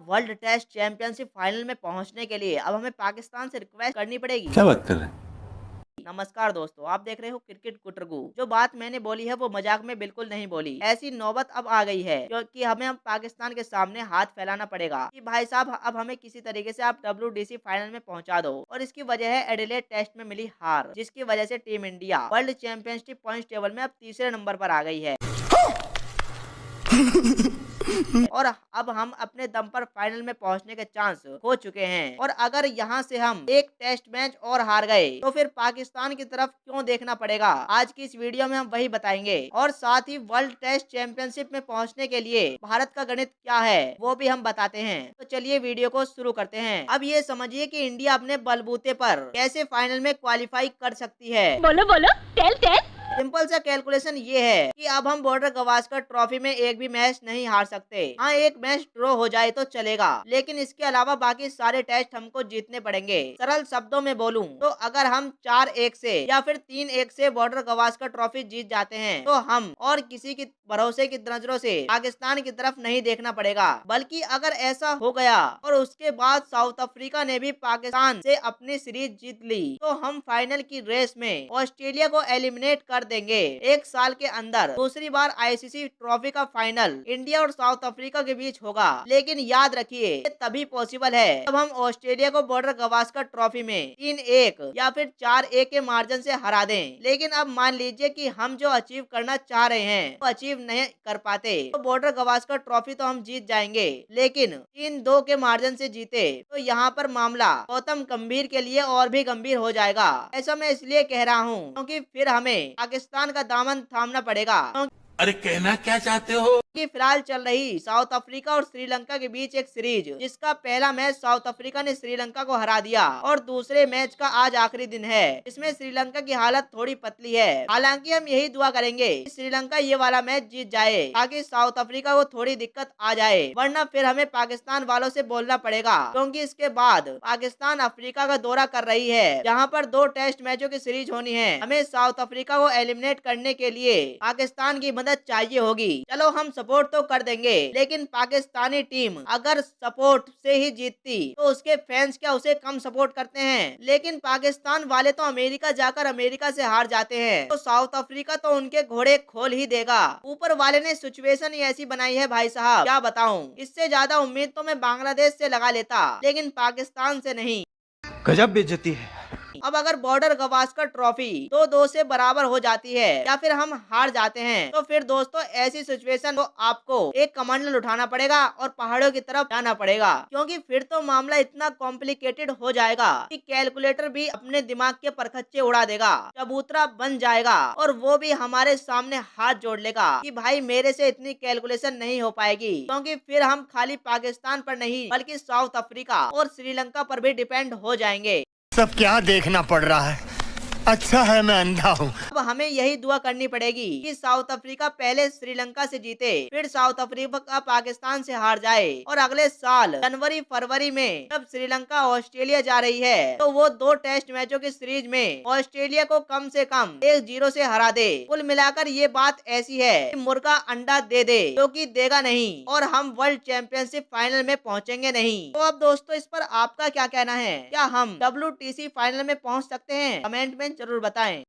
World test championship final में पहुंचने के लिए अब हमें पाकिस्तान से रिक्वेस्ट करनी पड़ेगी। क्या बात कर रहे हैं? नमस्कार दोस्तों, आप देख रहे हो क्रिकेट कुटरगू। जो बात मैंने बोली है वो मजाक में बिल्कुल नहीं बोली। ऐसी नौबत अब आ गई है क्योंकि हमें अब पाकिस्तान के सामने हाथ फैलाना पड़ेगा कि भाई साहब अब हमें किसी तरीके से आप WDC फाइनल में पहुंचा दो। और इसकी वजह है एडिलेड टेस्ट में मिली हार, जिसकी वजह से team India world championship point table में अब तीसरे नंबर पर आ गई है। और अब हम अपने दम पर फाइनल में पहुंचने के चांस हो चुके हैं। और अगर यहां से हम एक टेस्ट मैच और हार गए तो फिर पाकिस्तान की तरफ क्यों देखना पड़ेगा, आज की इस वीडियो में हम वही बताएंगे। और साथ ही वर्ल्ड टेस्ट चैंपियनशिप में पहुंचने के लिए भारत का गणित क्या है वो भी हम बताते हैं। तो चलिए वीडियो को शुरू करते हैं। अब ये समझिए कि इंडिया अपने बलबूते पर कैसे फाइनल में क्वालिफाई कर सकती है। बोलो बोलो, टेल टेल। सिंपल सा कैलकुलेशन ये है कि अब हम बॉर्डर गवास्कर ट्रॉफी में एक भी मैच नहीं हार सकते। हाँ, एक मैच ड्रॉ हो जाए तो चलेगा, लेकिन इसके अलावा बाकी सारे टेस्ट हमको जीतने पड़ेंगे। सरल शब्दों में बोलूं तो अगर हम 4-1 से या फिर 3-1 से बॉर्डर गवास्कर ट्रॉफी जीत जाते हैं तो हम और किसी की भरोसे की नजरों से पाकिस्तान की तरफ नहीं देखना पड़ेगा। बल्कि अगर ऐसा हो गया और उसके बाद साउथ अफ्रीका ने भी पाकिस्तान से अपनी सीरीज जीत ली तो हम फाइनल की रेस में ऑस्ट्रेलिया को एलिमिनेट कर देंगे। एक साल के अंदर दूसरी बार ICC ट्रॉफी का फाइनल इंडिया और साउथ अफ्रीका के बीच होगा। लेकिन याद रखिए, ये तभी पॉसिबल है जब हम ऑस्ट्रेलिया को बॉर्डर गवास्कर ट्रॉफी में 3-1 या फिर 4-1 के मार्जिन से हरा दें। लेकिन अब मान लीजिए कि हम जो अचीव करना चाह रहे हैं वो अचीव नहीं कर पाते तो बॉर्डर गवास्कर ट्रॉफी तो हम जीत जाएंगे, लेकिन 3-2 के मार्जिन से जीते तो यहाँ पर मामला गौतम गंभीर के लिए और भी गंभीर हो जाएगा। ऐसा मैं इसलिए कह रहा हूँ क्योंकि फिर हमें पाकिस्तान का दामन थामना पड़ेगा। अरे कहना क्या चाहते हो? कि फिलहाल चल रही साउथ अफ्रीका और श्रीलंका के बीच एक सीरीज, जिसका पहला मैच साउथ अफ्रीका ने श्रीलंका को हरा दिया और दूसरे मैच का आज आखिरी दिन है। इसमें श्रीलंका की हालत थोड़ी पतली है। हालांकि हम यही दुआ करेंगे कि श्रीलंका ये वाला मैच जीत जाए ताकि साउथ अफ्रीका को थोड़ी दिक्कत आ जाए, वरना फिर हमें पाकिस्तान वालों से बोलना पड़ेगा। क्योंकि इसके बाद पाकिस्तान अफ्रीका का दौरा कर रही है, जहाँ पर 2 टेस्ट मैचों की सीरीज होनी है। हमें साउथ अफ्रीका को एलिमिनेट करने के लिए पाकिस्तान की मदद चाहिए होगी। चलो हम सपोर्ट तो कर देंगे, लेकिन पाकिस्तानी टीम अगर सपोर्ट से ही जीतती तो उसके फैंस क्या उसे कम सपोर्ट करते हैं। लेकिन पाकिस्तान वाले तो अमेरिका जाकर अमेरिका से हार जाते हैं तो साउथ अफ्रीका तो उनके घोड़े खोल ही देगा। ऊपर वाले ने सिचुएशन ही ऐसी बनाई है भाई साहब, क्या बताऊं। इससे ज्यादा उम्मीद तो मैं बांग्लादेश से लगा लेता, लेकिन पाकिस्तान से नहीं। गजब बेइज्जती है। अब अगर बॉर्डर गवास्कर ट्रॉफी 2-2 से बराबर हो जाती है या फिर हम हार जाते हैं तो फिर दोस्तों ऐसी सिचुएशन को आपको एक कमंडल उठाना पड़ेगा और पहाड़ों की तरफ जाना पड़ेगा। क्योंकि फिर तो मामला इतना कॉम्प्लिकेटेड हो जाएगा कि कैलकुलेटर भी अपने दिमाग के परखच्चे उड़ा देगा, चबूतरा बन जाएगा और वो भी हमारे सामने हाथ जोड़ लेगा कि भाई मेरे से इतनी कैलकुलेशन नहीं हो पाएगी। क्योंकि फिर हम खाली पाकिस्तान पर नहीं बल्कि साउथ अफ्रीका और श्रीलंका पर भी डिपेंड हो जाएंगे। सब क्या देखना पड़ रहा है? अच्छा है मैं अंधा हूँ। अब हमें यही दुआ करनी पड़ेगी कि साउथ अफ्रीका पहले श्रीलंका से जीते, फिर साउथ अफ्रीका पाकिस्तान से हार जाए और अगले साल जनवरी फरवरी में जब श्रीलंका ऑस्ट्रेलिया जा रही है तो वो 2 टेस्ट मैचों की सीरीज में ऑस्ट्रेलिया को कम से कम 1-0 से हरा दे। कुल मिलाकर ये बात ऐसी है कि मुर्गा अंडा दे दे जो कि देगा नहीं और हम वर्ल्ड चैंपियनशिप फाइनल में पहुंचेंगे नहीं। तो अब दोस्तों इस पर आपका क्या कहना है? क्या हम WTC फाइनल में पहुंच सकते हैं? कमेंट में जरूर बताएं।